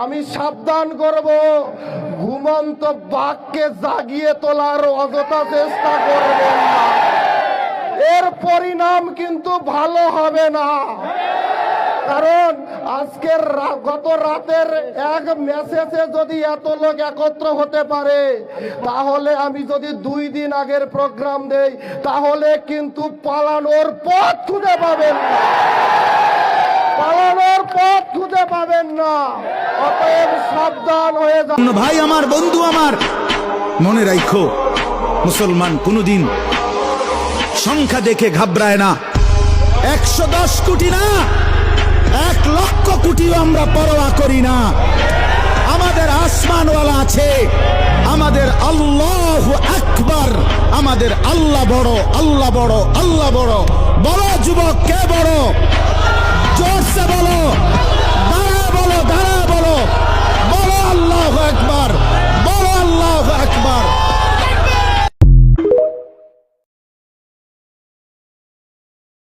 আমি সাবধান করব, ঘুমন্ত বাঘকে জাগিয়ে তোলার অযথা চেষ্টা করবেন না, এর পরিণাম কিন্তু ভালো হবে না। কারণ আজকের গত রাতের এক মেসেজে যদি এত লোক একত্র হতে পারে, তাহলে আমি যদি 2 দিন আগের প্রোগ্রাম দেই, তাহলে কিন্তু পালানোর পথ খুঁজে পাবেন না, পালানোর পথ খুঁজে পাবেন না। অতএব সাবধান হয়ে যান। ভাই আমার, বন্ধু আমার, মনে রাখো, মুসলমান কোনদিন সংখ্যা দেখে ঘাবড়ায় না। 110 কোটি না, 1 লক্ষ কোটিও আমরা পরোয়া করি না। আমাদের আসমানওয়ালা আছে, আমাদের আল্লাহু আকবার, আমাদের আল্লাহ বড়, আল্লাহ বড়, আল্লাহ বড়। বড় যুবক কে বড়? জোরসে বলো।